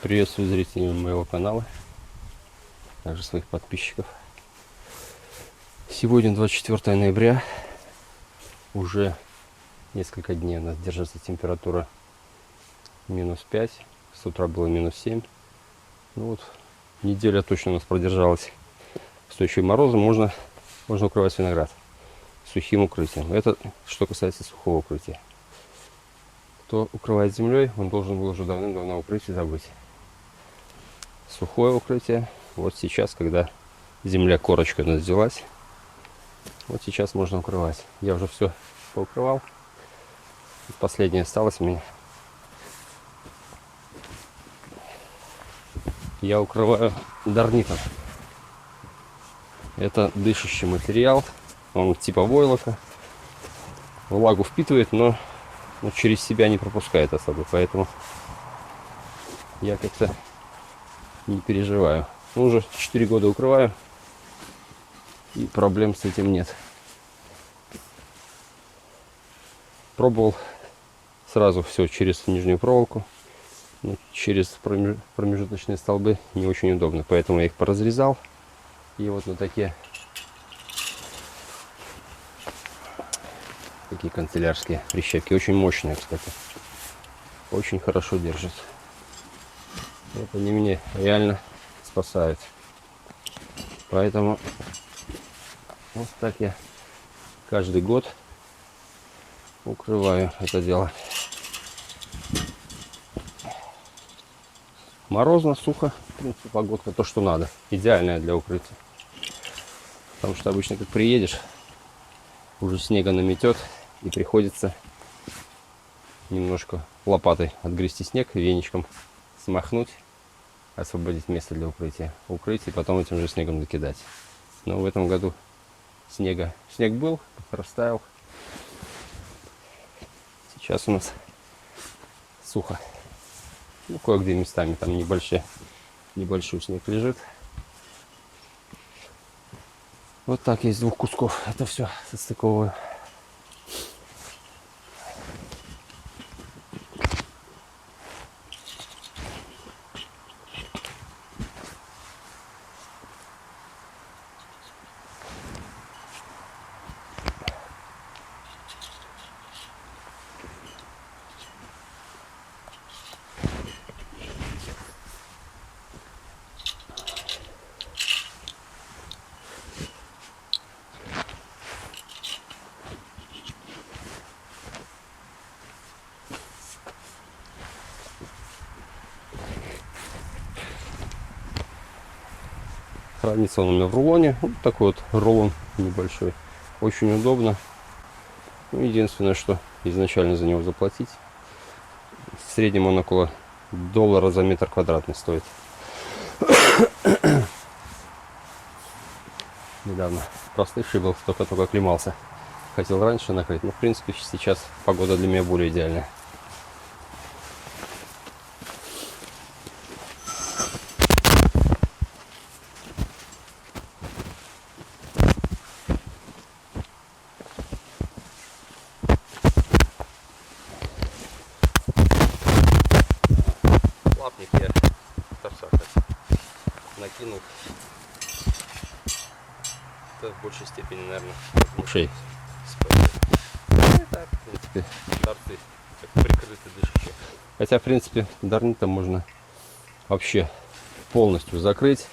Приветствую зрителей моего канала, также своих подписчиков. Сегодня 24 ноября. Уже несколько дней у нас держится температура -5. С утра было -7. Ну вот, неделя точно у нас продержалась. С точным морозом можно укрывать виноград сухим укрытием. Это что касается сухого укрытия. Кто укрывает землей, он должен был уже давным-давно укрыть и забыть. Сухое укрытие, вот сейчас, когда земля корочкой у нас взялась, вот сейчас можно укрывать. Я уже все поукрывал. Последнее осталось у меня. Я укрываю дарнитом. Это дышащий материал. Он типа войлока. Влагу впитывает, но через себя не пропускает особо. Поэтому я как-то не переживаю. Уже 4 года укрываю. И проблем с этим нет. Пробовал сразу все через нижнюю проволоку. Но через промежуточные столбы не очень удобно. Поэтому я их поразрезал. И вот на такие канцелярские прищепки. Очень мощные, кстати. Очень хорошо держат. Вот они мне реально спасают. Поэтому вот так я каждый год укрываю это дело. Морозно, сухо. В принципе, погодка то, что надо. Идеальная для укрытия. Потому что обычно, как приедешь, уже снега наметет. И приходится немножко лопатой отгрести снег, веничком смахнуть, освободить место для укрытия. Укрыть и потом этим же снегом закидать. Но в этом году снег был, растаял. Сейчас у нас сухо. Ну, кое-где местами там небольшой снег лежит. Вот так из 2 кусков это все состыковываю. Хранится он у меня в рулоне. Вот такой вот рулон небольшой. Очень удобно. Ну, единственное, что изначально за него заплатить. В среднем он около $1 за метр квадратный стоит. Недавно простывший был, только оклемался. Хотел раньше накрыть, но в принципе сейчас погода для меня более идеальная. Лапник я в торцах накинул. Это в большей степени, наверное, ушей. Так, в принципе, торцы как прикрыты, дышащие. Хотя, в принципе, дарнитом можно вообще полностью закрыть,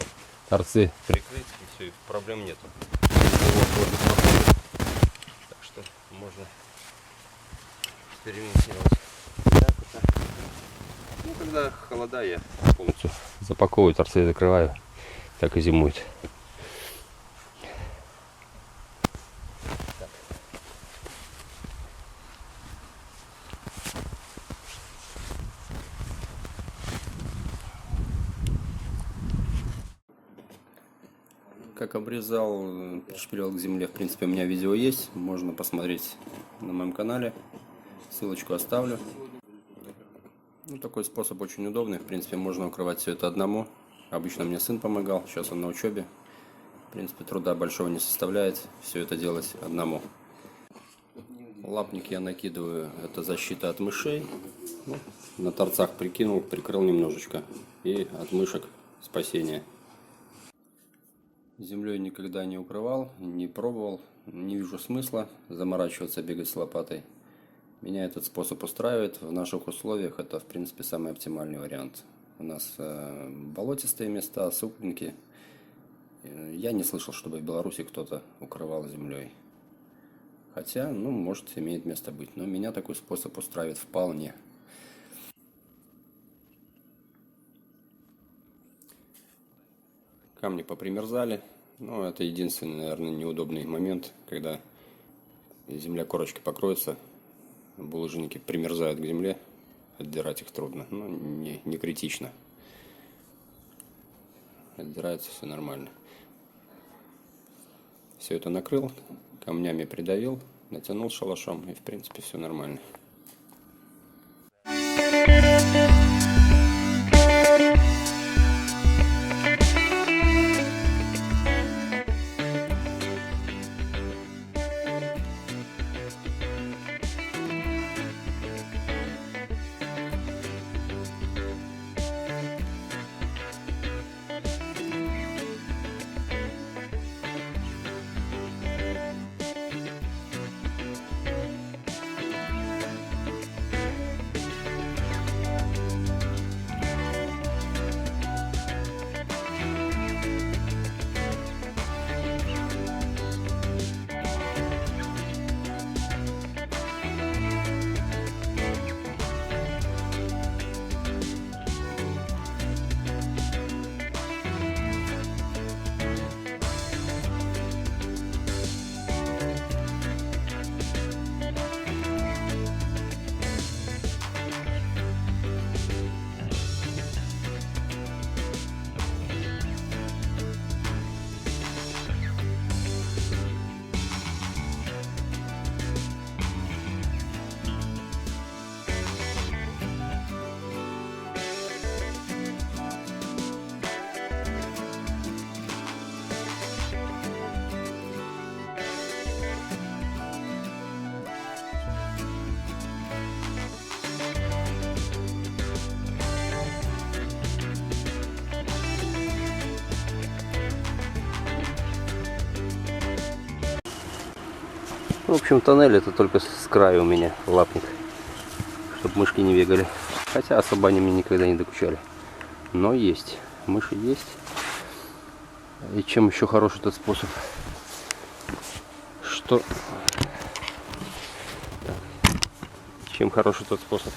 торцы прикрыть, и все, и проблем нету. Так что можно экспериментировать. Ну, когда холода, я полностью запаковываю, торцы закрываю, так и зимует. Как обрезал, пришпиливал к земле, в принципе, у меня видео есть, можно посмотреть на моем канале, ссылочку оставлю. Ну, такой способ очень удобный, в принципе, можно укрывать все это одному, Обычно мне сын помогал, сейчас он на учебе. В принципе, труда большого не составляет все это делать одному. Лапник я накидываю, это защита от мышей. Ну, на торцах прикинул, прикрыл немножечко. И от мышек спасение. Землей никогда не укрывал, не пробовал. Не вижу смысла заморачиваться, бегать с лопатой. Меня этот способ устраивает. В наших условиях это, в принципе, самый оптимальный вариант. У нас болотистые места, суклинки. Я не слышал, чтобы в Беларуси кто-то укрывал землей. Хотя, ну, может, имеет место быть. Но меня такой способ устраивает вполне. Камни попримерзали. Ну, это единственный, наверное, неудобный момент, когда земля корочки покроется. Булыжники примерзают к земле. Отдирать их трудно. Но не критично. Отдирается все нормально. Все это накрыл, камнями придавил, натянул шалашом, и в принципе все нормально. В общем, тоннель это только с краю у меня лапник, чтобы мышки не бегали. Хотя особо они мне никогда не докучали. Но есть. Мыши есть. И чем еще хорош этот способ? Что... Так. Чем хорош этот способ?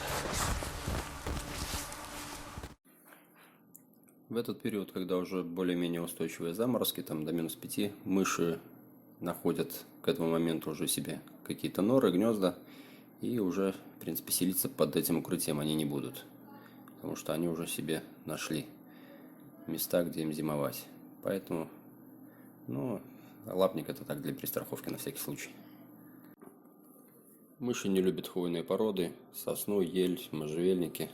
В этот период, когда уже более-менее устойчивые заморозки, там до -5, мыши находят к этому моменту уже себе какие-то норы, гнезда, и уже, в принципе, селиться под этим укрытием они не будут, потому что они уже себе нашли места, где им зимовать. Поэтому, ну, лапник это так, для перестраховки на всякий случай. Мыши не любят хвойные породы, сосну, ель, можжевельники,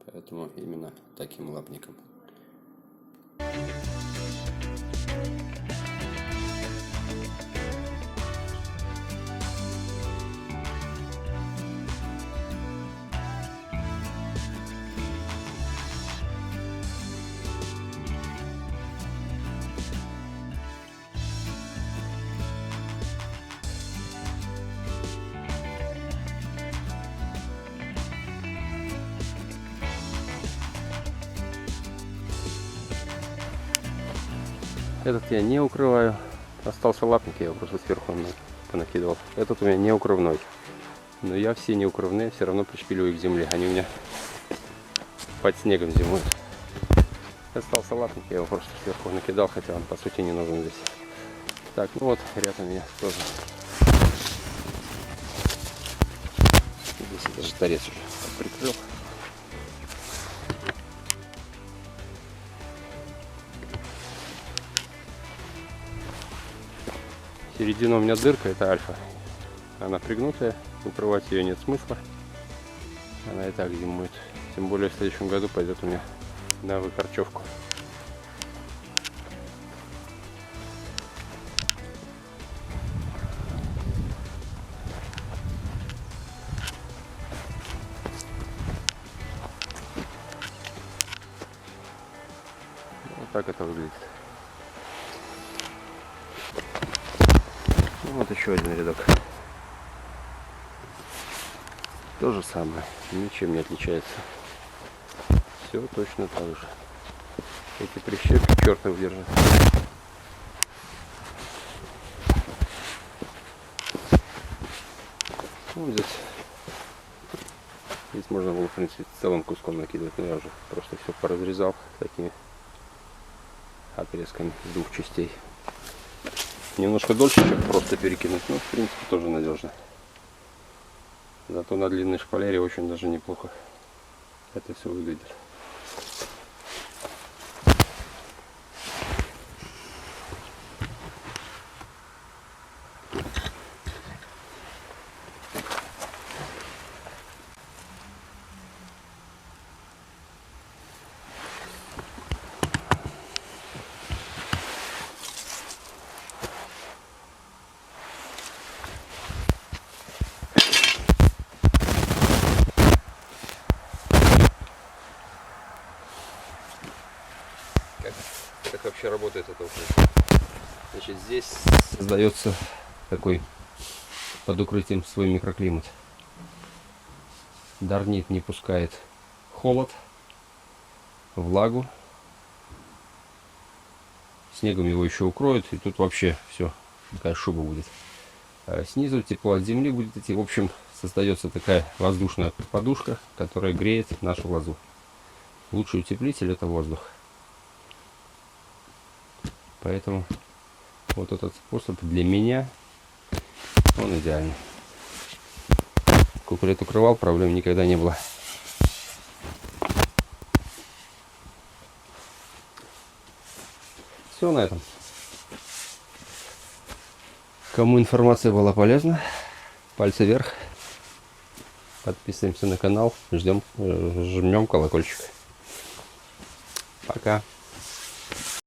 поэтому именно таким лапником. Этот я не укрываю. Остался лапник, я его просто сверху понакидывал. Этот у меня не укрывной. Но я все неукрывные все равно пришпиливаю к земле. Они у меня под снегом зимуют. Остался лапник, я его просто сверху накидал, хотя он по сути не нужен здесь. Так, ну вот, ряд у меня тоже. Здесь даже торец уже прикрыл. Середина у меня дырка, это альфа. Она пригнутая, укрывать ее нет смысла. Она и так зимует. Тем более в следующем году пойдет у меня на выкорчевку. так это выглядит. Ну, вот еще один рядок. То же самое, ничем не отличается. Все точно так же. Эти прищепки черта держат. Ну, здесь можно было, в принципе, целым куском накидывать, но я уже просто все поразрезал такими отрезками с двух частей. Немножко дольше, чем просто перекинуть, но в принципе тоже надежно. Зато на длинной шпалере очень даже неплохо это все выглядит. Как вообще работает это укрытие? Значит, здесь создается такой под укрытием свой микроклимат. Дарнит не пускает холод, влагу. Снегом его еще укроют, и тут вообще все, такая шуба будет. А снизу тепло от земли будет идти. В общем, создается такая воздушная подушка, которая греет нашу лозу. Лучший утеплитель — это воздух. Поэтому вот этот способ для меня, он идеальный. Кукурет укрывал, проблем никогда не было. Все на этом. Кому информация была полезна, пальцы вверх. Подписываемся на канал, жмем колокольчик. Пока.